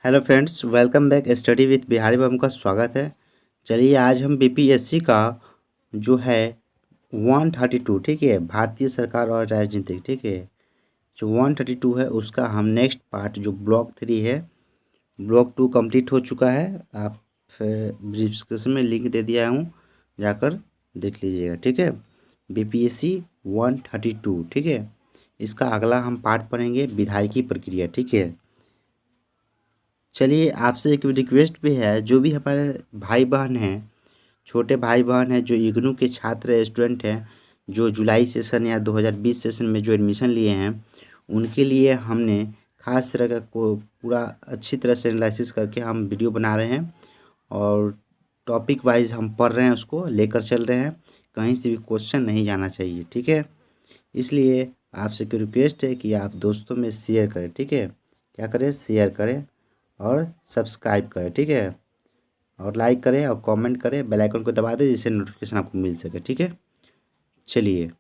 Hello friends, welcome back study with Bihari Babu का स्वागत है। चलिए आज हम बीपीएससी का जो है 132, ठीक है, भारतीय सरकार और राजनीतिक, ठीक है, जो 132 है उसका हम नेक्स्ट पार्ट जो ब्लॉक 3 है, ब्लॉक 2 कंप्लीट हो चुका है। आप डिस्क्रिप्शन में लिंक दे दिया हूँ, जाकर देख लीजिएगा, ठीक है। बीपीएससी 132, ठीक है, इसका अगला हम पार्ट पढ़ेंगे विधायकी प्रक्रिया, ठीक है। चलिए आपसे एक रिक्वेस्ट भी है, जो भी हमारे भाई बहन हैं, छोटे भाई बहन हैं जो इग्नू के छात्र स्टूडेंट हैं, जो जुलाई सेशन या 2020 सेशन में जो एडमिशन लिए हैं, उनके लिए हमने खास तरह का को पूरा अच्छी तरह से एनालिसिस करके हम वीडियो बना रहे हैं और टॉपिक वाइज हम पढ़ रहे हैं, उसको लेकर चल रहे हैं। कहीं से भी क्वेश्चन नहीं जाना चाहिए, ठीक है। इसलिए आपसे एक रिक्वेस्ट है कि आप दोस्तों में शेयर करें, ठीक है। क्या करें? शेयर करें और सब्सक्राइब करें, ठीक है, और लाइक करें और कमेंट करें, बेल आइकन को दबा दें जिससे नोटिफिकेशन आपको मिल सके, ठीक है। चलिए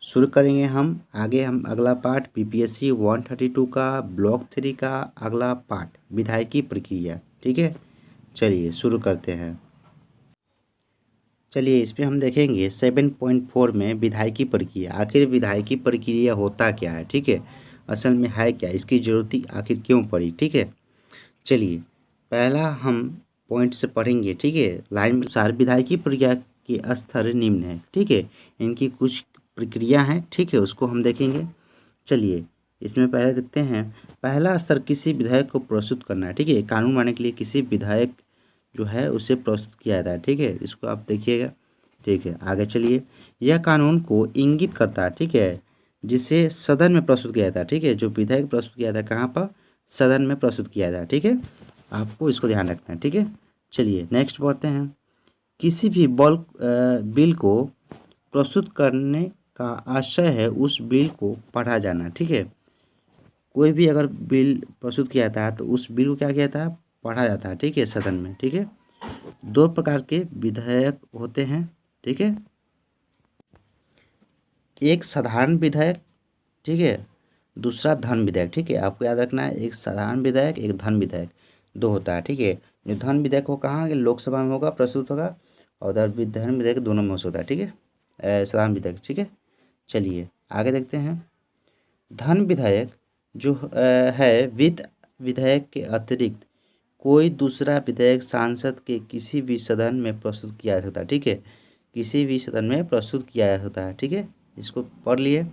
शुरू करेंगे हम आगे। हम अगला पार्ट बीपीएससी 132 का ब्लॉक 3 का अगला पार्ट विधायकी प्रक्रिया, ठीक है। चलिए शुरू करते हैं। चलिए इसमें हम देखेंगे 7.4 में विधायकी प्रक्रिया। आखिर विधायकी प्रक्रिया होता क्या है, ठीक है, असल में है क्या, इसकी ज़रूरत आखिर क्यों पड़ी, ठीक है। चलिए पहला हम पॉइंट से पढ़ेंगे, ठीक है। लाइन अनुसार विधायकी प्रक्रिया के स्तर निम्न है, ठीक है। इनकी कुछ प्रक्रिया हैं, ठीक है, उसको हम देखेंगे। चलिए इसमें पहले देखते हैं। पहला स्तर किसी विधेयक को प्रस्तुत करना है, ठीक है। कानून बनाने के लिए किसी विधायक जो है उसे प्रस्तुत किया जाता है, ठीक है, इसको आप देखिएगा, ठीक है। आगे चलिए, यह कानून को इंगित करता है, ठीक है, जिसे सदन में प्रस्तुत किया जाता है, ठीक है। जो विधेयक प्रस्तुत किया जाता है कहाँ पर? सदन में प्रस्तुत किया जाता है, ठीक है। आपको इसको ध्यान रखना है, ठीक है। चलिए नेक्स्ट पढ़ते हैं। किसी भी बिल को प्रस्तुत करने का आशय है उस बिल को पढ़ा जाना, ठीक है। कोई भी अगर बिल प्रस्तुत किया जाता है तो उस बिल को क्या किया जाता है? पढ़ा जाता है, ठीक है, सदन में, ठीक है। दो प्रकार के विधेयक होते हैं, ठीक है। एक साधारण विधेयक, ठीक है, दूसरा धन विधेयक, ठीक है। आपको याद रखना है, एक साधारण विधेयक, एक धन विधेयक, दो होता है, ठीक है। जो धन विधेयक हो कहाँ? लोकसभा में होगा, प्रस्तुत होगा, और उधर धन विधेयक दोनों में हो सकता है, ठीक है, साधारण विधेयक, ठीक है। चलिए आगे देखते हैं। धन विधेयक जो है वित्त विधेयक के अतिरिक्त कोई दूसरा विधेयक सांसद के किसी भी सदन में प्रस्तुत किया जा सकता है, ठीक है। किसी भी सदन में प्रस्तुत किया जा सकता है, ठीक है। इसको पढ़ लिए।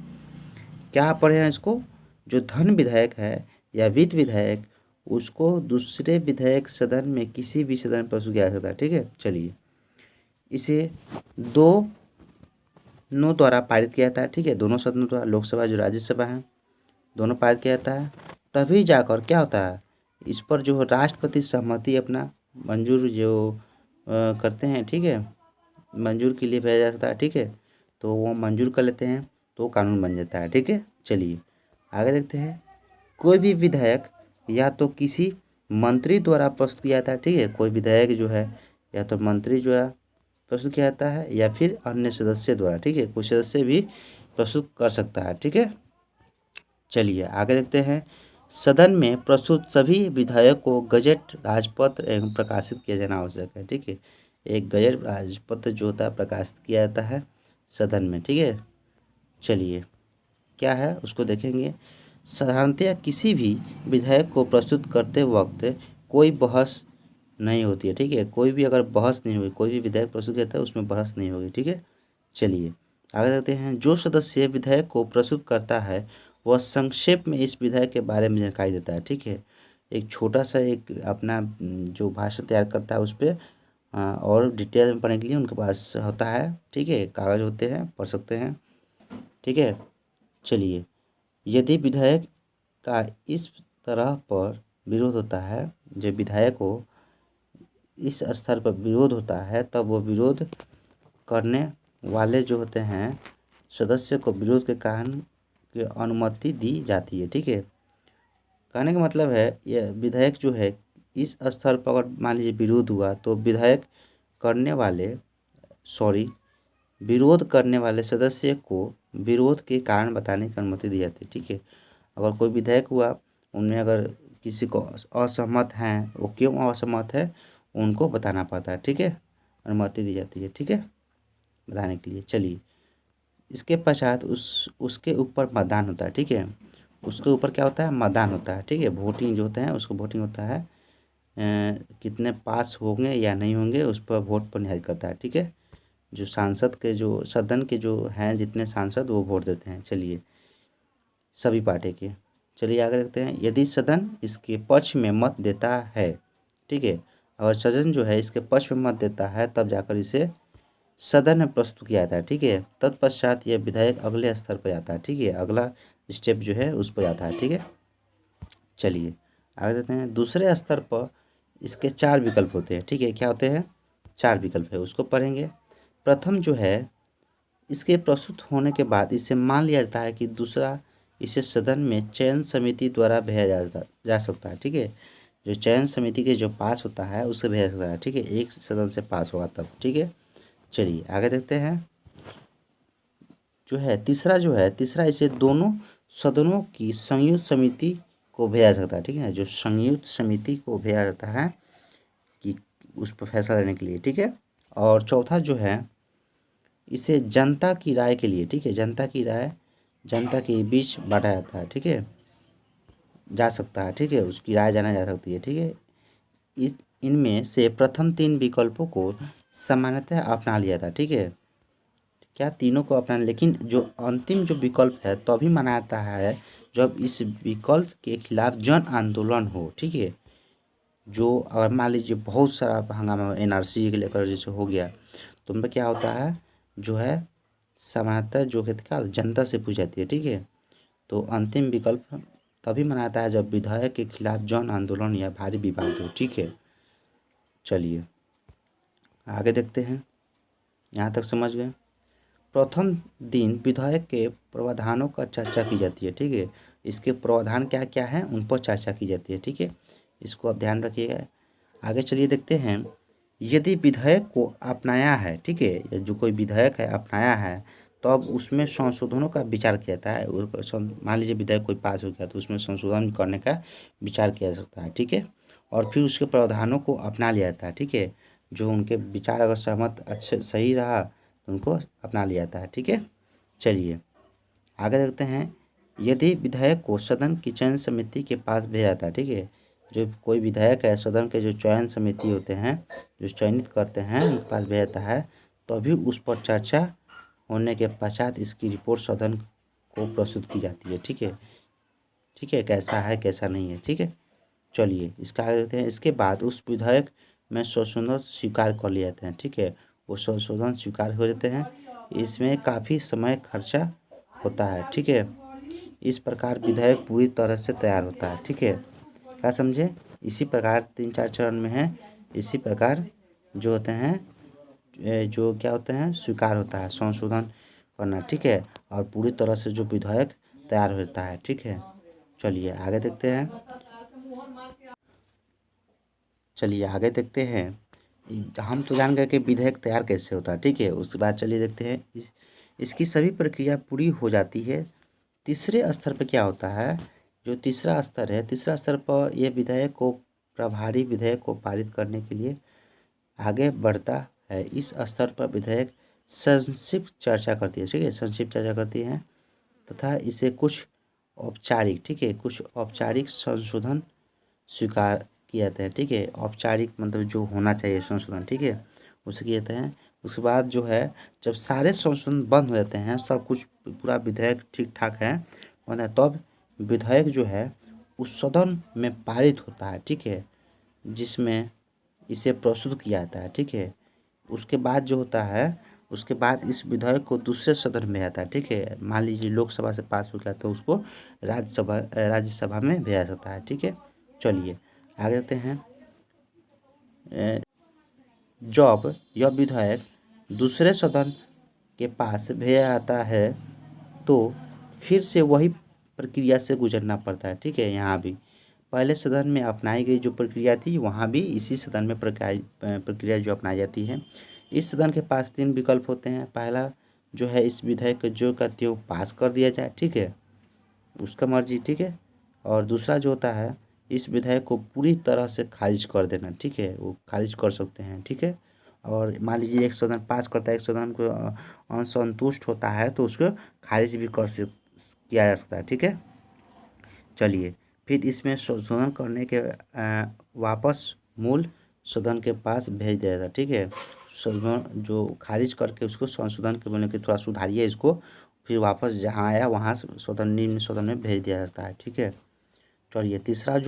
क्या पढ़े हैं इसको? जो धन विधेयक है या वित्त विधेयक, उसको दूसरे विधेयक सदन में किसी भी सदन में प्रस्तुत किया जा सकता है, ठीक है। चलिए इसे दोनों द्वारा पारित किया जाता है, ठीक है, दोनों सदनों द्वारा, लोकसभा जो राज्यसभा है, दोनों पारित किया जाता है। तभी जाकर क्या होता है, इस पर जो राष्ट्रपति सहमति अपना मंजूर जो करते हैं, ठीक है, मंजूर के लिए भेजा जाता है, ठीक है। तो वो मंजूर कर लेते हैं तो कानून बन जाता है, ठीक है। चलिए आगे देखते हैं। कोई भी विधेयक या तो किसी मंत्री द्वारा प्रस्तुत किया जाता है, ठीक है, कोई विधेयक जो है या तो मंत्री द्वारा प्रस्तुत किया जाता है या फिर अन्य सदस्य द्वारा, ठीक है, कोई सदस्य भी प्रस्तुत कर सकता है, ठीक है। चलिए आगे देखते हैं। सदन में प्रस्तुत सभी विधेयक को गजट राजपत्र एवं प्रकाशित किया जाना आवश्यक है, ठीक है। एक गजट राजपत्र जो होता है प्रकाशित किया जाता है सदन में, ठीक है। चलिए क्या है उसको देखेंगे। साधारणतया किसी भी विधेयक को प्रस्तुत करते वक्त कोई बहस नहीं होती है, ठीक है। कोई भी अगर बहस नहीं हुई, कोई भी विधेयक प्रस्तुत किया जाता है उसमें बहस नहीं होगी, ठीक है। चलिए आगे देखते हैं। जो सदस्य विधेयक को प्रस्तुत करता है वह संक्षेप में इस विधेयक के बारे में जानकारी देता है, ठीक है। एक छोटा सा एक अपना जो भाषण तैयार करता है उस पर और डिटेल में पढ़ने के लिए उनके पास होता है, ठीक है, कागज़ होते हैं, पढ़ सकते हैं, ठीक है। चलिए यदि विधेयक का इस तरह पर विरोध होता है, जब विधायक को इस स्तर पर विरोध होता है, तब वो विरोध करने वाले जो होते हैं सदस्य को विरोध के कारण की अनुमति दी जाती है, ठीक है। कहने का मतलब है यह विधेयक जो है इस स्तर पर अगर मान लीजिए विरोध हुआ तो करने वाले विरोध करने वाले सदस्य को विरोध के कारण बताने की अनुमति दी जाती है, ठीक है। अगर कोई विधेयक हुआ, उनमें अगर किसी को असहमत हैं, वो क्यों असहमत है उनको बताना पड़ता है, ठीक है। अनुमति दी जाती है, ठीक है, बताने के लिए। चलिए, इसके पश्चात उसके ऊपर मतदान होता है, ठीक है। उसके ऊपर क्या होता है, मतदान होता है, ठीक है। वोटिंग जो होते हैं उसको वोटिंग होता है, कितने पास होंगे या नहीं होंगे उस पर वोट पर निर्भर करता है, ठीक है। जो सांसद के जो सदन के जो हैं जितने सांसद वो वोट देते हैं। चलिए, सभी पार्टी के। चलिए आगे देखते हैं। यदि सदन इसके पक्ष में मत देता है, ठीक है, अगर सदन जो है इसके पक्ष में मत देता है तब जाकर इसे सदन में प्रस्तुत किया जाता है, ठीक है। तत्पश्चात यह विधायक अगले स्तर पर जाता है, ठीक है, अगला स्टेप जो है उस पर जाता है, ठीक है। चलिए आगे देखते हैं। दूसरे स्तर पर इसके 4 विकल्प होते हैं, ठीक है। क्या होते हैं, 4 विकल्प है, उसको पढ़ेंगे। प्रथम जो है, इसके प्रस्तुत होने के बाद इसे मान लिया जाता है कि दूसरा इसे सदन में चयन समिति द्वारा भेजा जा सकता है, ठीक है। जो चयन समिति के जो पास होता है उसे भेजा सकता है, ठीक है, एक सदन से पास होगा तब, ठीक है। चलिए आगे देखते हैं। जो है तीसरा इसे दोनों सदनों की संयुक्त समिति को भेजा सकता है, ठीक है। जो संयुक्त समिति को भेजा जाता है कि उस पर फैसला लेने के लिए, ठीक है। और चौथा जो है, इसे जनता की राय के लिए, ठीक है, जनता के बीच बांटा जाता है, ठीक है, जा सकता है, ठीक है, उसकी राय जाना जा सकती है, ठीक है। इनमें से प्रथम 3 विकल्पों को सामान्यतः अपना लिया था, ठीक है। क्या तीनों को अपना, लेकिन जो अंतिम जो विकल्प है तभी माना जाता है जब इस विकल्प के खिलाफ जन आंदोलन हो, ठीक है। जो अगर मान लीजिए बहुत सारा हंगामा एनआरसी के लेकर जैसे हो गया तो उनमें क्या होता है, जो है सामान्यतः जो है क्या जनता से पूछी जाती है, ठीक है। तो अंतिम विकल्प तभी मनाता है जब विधायक के खिलाफ जन आंदोलन या भारी विवाद हो, ठीक है। चलिए आगे देखते हैं, यहाँ तक समझ गए। प्रथम दिन विधायक के प्रावधानों का चर्चा की जाती है, ठीक है। इसके प्रावधान क्या क्या हैं उन पर चर्चा की जाती है, ठीक है, इसको आप ध्यान रखिएगा। आगे चलिए देखते हैं। यदि विधेयक को अपनाया है, ठीक है, या जो कोई विधेयक है अपनाया है तो अब उसमें संशोधनों का विचार किया जाता है। मान लीजिए विधेयक कोई पास हो गया तो उसमें संशोधन करने का विचार किया जा सकता है, ठीक है। और फिर उसके प्रावधानों को अपना लिया जाता है, ठीक है। जो उनके विचार अगर सहमत अच्छे सही रहा तो उनको अपना लिया जाता है, ठीक है। चलिए आगे देखते हैं। यदि विधेयक को सदन की चयन समिति के पास भेजा जाता है, ठीक है, जो कोई विधायक है सदन के जो चयन समिति होते हैं जो चयनित करते हैं उनके पास भेजा जाता है तभी उस पर चर्चा होने के पश्चात इसकी रिपोर्ट सदन को प्रस्तुत की जाती है, ठीक है, ठीक है, कैसा है कैसा नहीं है, ठीक है। चलिए इसका आगे देखते हैं। इसके बाद उस विधेयक में संशोधन स्वीकार कर लिए जाते हैं, ठीक है, वो संशोधन स्वीकार हो जाते हैं। इसमें काफ़ी समय खर्चा होता है, ठीक है। इस प्रकार विधेयक पूरी तरह से तैयार होता है, ठीक है। क्या समझे, इसी प्रकार 3-4 चरण में है। इसी प्रकार जो होते हैं जो क्या होते हैं स्वीकार होता है, संशोधन करना, ठीक है, और पूरी तरह से जो विधेयक तैयार होता है, ठीक है। चलिए आगे देखते हैं। हम तो जान गए कि विधेयक तैयार कैसे होता है, ठीक है। उसके बाद चलिए देखते हैं इसकी सभी प्रक्रिया पूरी हो जाती है। तीसरे स्तर पर क्या होता है, जो तीसरा स्तर है, तीसरा स्तर पर यह विधेयक को प्रभारी विधेयक को पारित करने के लिए आगे बढ़ता है। इस स्तर पर विधेयक संक्षिप्त चर्चा करती है, ठीक है, संक्षिप्त चर्चा करती है तथा इसे कुछ औपचारिक, ठीक है, कुछ औपचारिक संशोधन स्वीकार किए जाते हैं, ठीक है। औपचारिक मतलब जो होना चाहिए संशोधन, ठीक है, उसे किए जाते हैं। उसके बाद जो है जब सारे संशोधन बंद हो जाते हैं, सब कुछ पूरा विधेयक ठीक ठाक है बंद है, तब विधेयक जो है उस सदन में पारित होता है, ठीक है, जिसमें इसे प्रस्तुत किया जाता है, ठीक है। उसके बाद जो होता है उसके बाद इस विधेयक को दूसरे सदन में आता है, ठीक है। मान लीजिए लोकसभा से पास हो गया तो उसको राज्यसभा में भेजा जाता है, ठीक है। चलिए आगे देखते हैं। जब यह विधेयक दूसरे सदन के पास भेजा जाता है तो फिर से वही प्रक्रिया से गुजरना पड़ता है, ठीक है। यहाँ भी पहले सदन में अपनाई गई जो प्रक्रिया थी वहाँ भी इसी सदन में प्रक्रिया जो अपनाई जाती है। इस सदन के पास 3 विकल्प होते हैं। पहला जो है इस विधेयक जो का त्यों पास कर दिया जाए, ठीक है, उसका मर्जी, ठीक है। और दूसरा जो होता है इस विधेयक को पूरी तरह से खारिज कर देना, ठीक है, वो खारिज कर सकते हैं, ठीक है। और मान लीजिए एक सदन पास करता है, एक सदन को असंतुष्ट होता है तो उसको खारिज भी किया जा सकता है, ठीक है। चलिए, फिर इसमें संशोधन करने के वापस मूल सदन के पास भेज दिया जाता है, ठीक है। संशोधन जो खारिज करके उसको संशोधन के बोले कि थोड़ा सुधारिए इसको, फिर वापस जहाँ आया वहाँ सदन निम्न सदन में भेज दिया जाता है, ठीक है। चलिए, तीसरा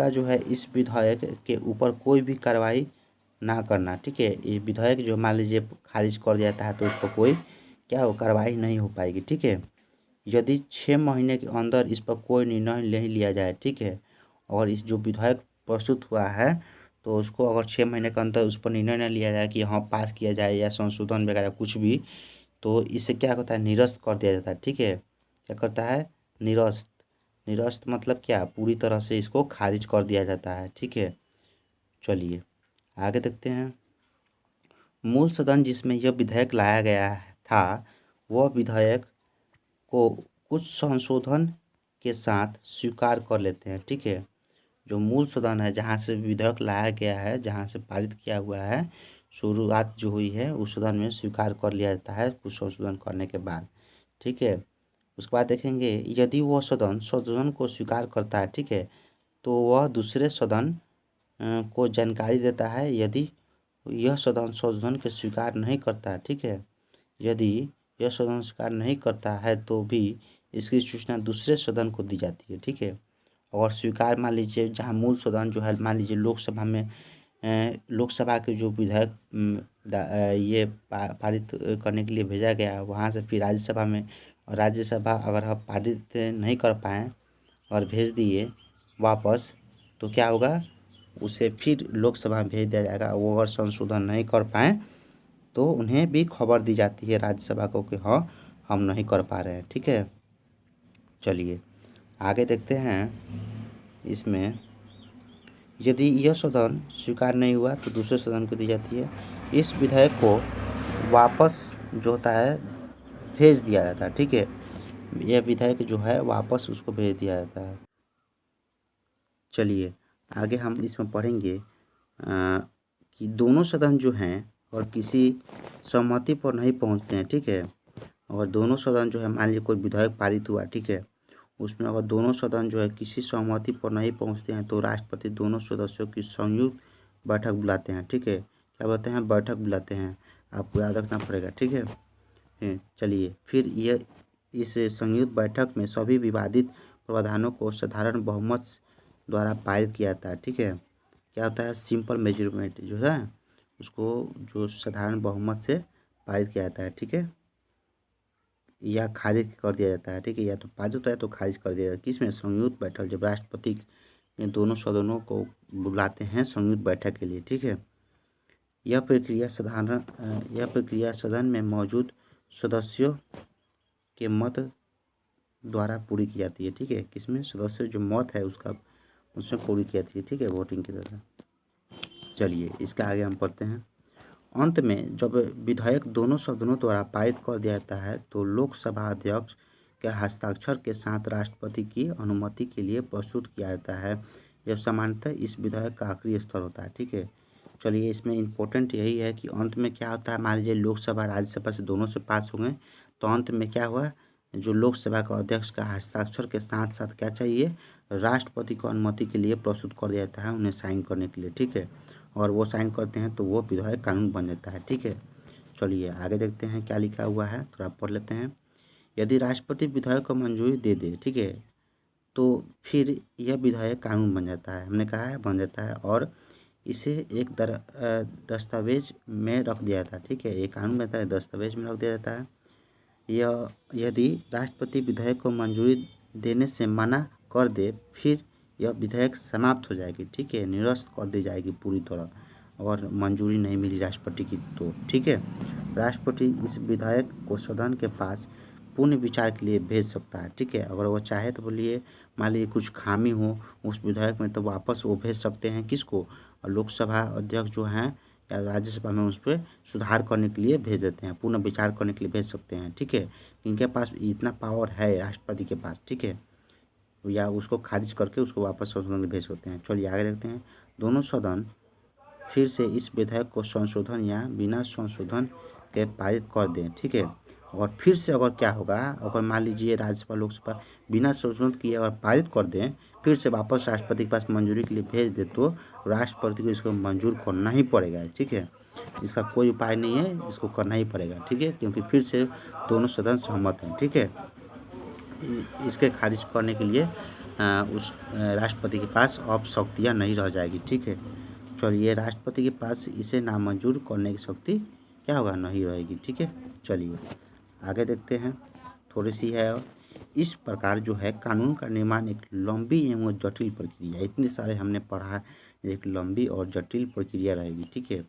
जो है इस विधेयक के ऊपर कोई भी कार्रवाई ना करना, ठीक है। ये विधेयक जो मान लीजिए खारिज कर दिया जाता है तो उस पर कोई क्या हो कार्रवाई नहीं हो पाएगी, ठीक है। यदि 6 महीने के अंदर इस पर कोई निर्णय नहीं लिया जाए, ठीक है, और इस जो विधेयक प्रस्तुत हुआ है तो उसको अगर 6 महीने के अंदर उस पर निर्णय न लिया जाए कि हाँ पास किया जाए या संशोधन वगैरह कुछ भी, तो इससे क्या होता है, निरस्त कर दिया जाता है, ठीक है। क्या करता है, निरस्त। निरस्त मतलब क्या, पूरी तरह से इसको खारिज कर दिया जाता है, ठीक है। चलिए, आगे देखते हैं। मूल सदन जिसमें यह विधेयक लाया गया था वह विधेयक को कुछ संशोधन के साथ स्वीकार कर लेते हैं, ठीक है। जो मूल सदन है जहाँ से विधेयक लाया गया है, जहाँ से पारित किया हुआ है, शुरुआत जो हुई है उस सदन में स्वीकार कर लिया जाता है कुछ संशोधन करने के बाद, ठीक है। उसके बाद देखेंगे यदि वह सदन संशोधन को स्वीकार करता है, ठीक है, तो वह दूसरे सदन को जानकारी देता है। यदि यह सदन संशोधन के स्वीकार नहीं करता, ठीक है, यदि यह सदन स्वीकार नहीं करता है तो भी इसकी सूचना दूसरे सदन को दी जाती है, ठीक है। और स्वीकार मान लीजिए जहाँ मूल सदन जो है मान लीजिए लोकसभा में लोकसभा के जो विधेयक ये पारित करने के लिए भेजा गया वहाँ से फिर राज्यसभा में, और राज्यसभा अगर हम पारित नहीं कर पाएँ और भेज दिए वापस तो क्या होगा, उसे फिर लोकसभा में भेज दिया जाएगा। वो अगर संशोधन नहीं कर पाएँ तो उन्हें भी खबर दी जाती है राज्यसभा को कि हाँ हम नहीं कर पा रहे हैं, ठीक है। चलिए, आगे देखते हैं। इसमें यदि यह सदन स्वीकार नहीं हुआ तो दूसरे सदन को दी जाती है। इस विधेयक को वापस जो होता है भेज दिया जाता है, ठीक है। यह विधेयक जो है वापस उसको भेज दिया जाता है। चलिए, आगे हम इसमें पढ़ेंगे कि दोनों सदन जो हैं और किसी सहमति पर नहीं पहुंचते हैं, ठीक है, और दोनों सदन जो है मान लीजिए कोई विधेयक पारित हुआ, ठीक है, उसमें अगर दोनों सदन जो है किसी सहमति पर नहीं पहुंचते हैं तो राष्ट्रपति दोनों सदस्यों की संयुक्त बैठक बुलाते हैं, ठीक है। क्या बोलते हैं, बैठक बुलाते हैं, आपको याद रखना पड़ेगा, ठीक है। चलिए, फिर यह इस संयुक्त बैठक में सभी विवादित प्रावधानों को साधारण बहुमत द्वारा पारित किया जाता है, ठीक है। क्या होता है, सिंपल मेजॉरिटी जो है उसको जो साधारण बहुमत से पारित किया जाता है, ठीक है, या खारिज कर दिया जाता है, ठीक है। या तो पारित होता है तो खारिज कर दिया जाता है। किसमें, संयुक्त बैठक, जब राष्ट्रपति दोनों सदनों को बुलाते हैं संयुक्त बैठक के लिए, ठीक है। यह प्रक्रिया सदन में मौजूद सदस्यों के मत द्वारा पूरी की जाती है, ठीक है। किसमें, सदस्य जो मत है उसका उसमें पूरी की जाती है, ठीक है, वोटिंग की तरह। चलिए, इसका आगे हम पढ़ते हैं। अंत में जब विधेयक दोनों सदनों द्वारा पारित कर दिया जाता है तो लोकसभा अध्यक्ष के हस्ताक्षर के साथ राष्ट्रपति की अनुमति के लिए प्रस्तुत किया जाता है। जब सामान्यतः इस विधेयक का आखिरी स्तर होता है, ठीक है। चलिए, इसमें इम्पोर्टेंट यही है कि अंत में क्या होता है, मान लीजिए लोकसभा राज्यसभा से दोनों से पास हो गए तो अंत में क्या हुआ, जो लोकसभा का अध्यक्ष का हस्ताक्षर के साथ साथ क्या चाहिए, राष्ट्रपति को अनुमति के लिए प्रस्तुत कर दिया जाता है उन्हें साइन करने के लिए, ठीक है। और वो साइन करते हैं तो वो विधेयक कानून बन जाता है, ठीक है। चलिए, आगे देखते हैं क्या लिखा हुआ है, थोड़ा पढ़ लेते हैं। यदि राष्ट्रपति विधेयक को मंजूरी दे दे, ठीक है, तो फिर यह विधेयक कानून बन जाता है, हमने कहा है बन जाता है, और इसे एक दस्तावेज में रख दिया जाता है, ठीक है। ये कानून बनता है, दस्तावेज में रख दिया जाता है। यह यदि राष्ट्रपति विधेयक को मंजूरी देने से मना कर दे फिर यह विधेयक समाप्त हो जाएगी, ठीक है, निरस्त कर दी जाएगी पूरी तरह, और मंजूरी नहीं मिली राष्ट्रपति की तो, ठीक है। राष्ट्रपति इस विधेयक को सदन के पास पुनः विचार के लिए भेज सकता है, ठीक है। अगर वो चाहे तो बोलिए मान लीजिए कुछ खामी हो उस विधेयक में तो वापस वो भेज सकते हैं किसको, लोकसभा अध्यक्ष जो हैं या राज्यसभा में उस पर सुधार करने के लिए भेज देते हैं, पुनः विचार करने के लिए भेज सकते हैं, ठीक है। इनके पास इतना पावर है राष्ट्रपति के पास, ठीक है। या उसको खारिज करके उसको वापस संशोधन के लिए भेज सकते हैं। चलिए आगे देखते हैं। दोनों सदन फिर से इस विधेयक को संशोधन या बिना संशोधन के पारित कर दें, ठीक है। और फिर से अगर क्या होगा, अगर मान लीजिए राज्यसभा लोकसभा बिना संशोधन किए अगर पारित कर दें, फिर से वापस राष्ट्रपति के पास मंजूरी के लिए भेज दे, तो राष्ट्रपति को इसको मंजूर करना ही पड़ेगा, ठीक है। इसका कोई उपाय नहीं है, इसको करना ही पड़ेगा, ठीक है, क्योंकि फिर से दोनों सदन सहमत हैं, ठीक है। इसके खारिज करने के लिए उस राष्ट्रपति के पास अब शक्तियाँ नहीं रह जाएगी, ठीक है। चलिए राष्ट्रपति के पास इसे नामंजूर करने की शक्ति क्या होगा, नहीं रहेगी, ठीक है। चलिए आगे देखते हैं, थोड़ी सी है। और इस प्रकार जो है कानून का निर्माण एक लंबी एवं जटिल प्रक्रिया, इतने सारे हमने पढ़ा है, एक लंबी और जटिल प्रक्रिया रहेगी, ठीक है।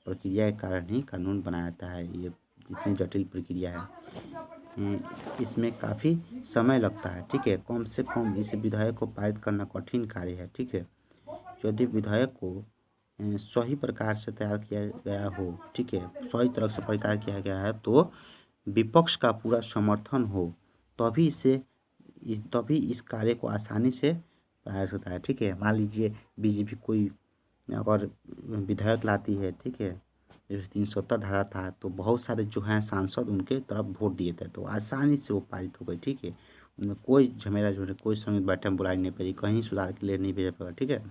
प्रक्रिया के कारण ही कानून बनाया जाता है, ये इतनी जटिल प्रक्रिया है। इसमें काफ़ी समय लगता है, ठीक है। कम से कम इस विधेयक को पारित करना कठिन कार्य है, ठीक है। यदि विधेयक को सही प्रकार से तैयार किया गया हो, ठीक है, सही तरह से प्रकार किया गया है, तो विपक्ष का पूरा समर्थन हो, तभी इस कार्य को आसानी से पाया सकता है, ठीक है। मान लीजिए बीजेपी कोई अगर विधेयक लाती है, ठीक है, जैसे 370 धारा था, तो बहुत सारे जो हैं सांसद उनके तरफ वोट दिए थे, तो आसानी से वो पारित हो गई, ठीक है। उनमें कोई झमेला जो है, कोई संयुक्त बैठक बुलाई नहीं पड़ी, कहीं सुधार के लिए नहीं भेजा पड़ा, ठीक है।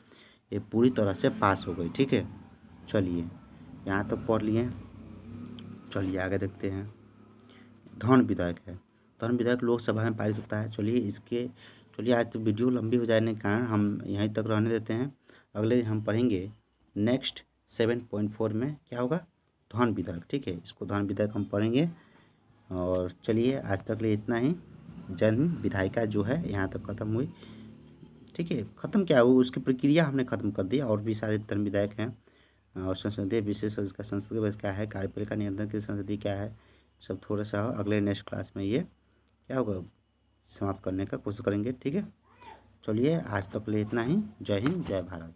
ये पूरी तरह से पास हो गई, ठीक है। चलिए यहाँ तक पढ़ लिए। चलिए आगे देखते हैं। धन विधेयक है। धन विधेयक लोकसभा में पारित होता है। चलिए आज तो वीडियो लंबी हो जाने के कारण हम यहीं तक रहने देते हैं। अगले दिन हम पढ़ेंगे नेक्स्ट 7.4 में क्या होगा, धन विधेयक, ठीक है। इसको धन विधेयक हम पढ़ेंगे। और चलिए आज तक लिए इतना ही। जन्म विधायिका जो है यहाँ तक ख़त्म हुई, ठीक है। ख़त्म क्या हुआ, उसकी प्रक्रिया हमने ख़त्म कर दी। और भी सारे धन विधेयक हैं। और संसदीय विशेष का संसदीय बहस क्या है, कार्यपालिका नियंत्रण की संसदीय क्या है, सब थोड़ा सा अगले नेक्स्ट क्लास में ये क्या होगा समाप्त करने का कोशिश करेंगे, ठीक है। चलिए आज तक लिए इतना ही। जय हिंद, जय भारत।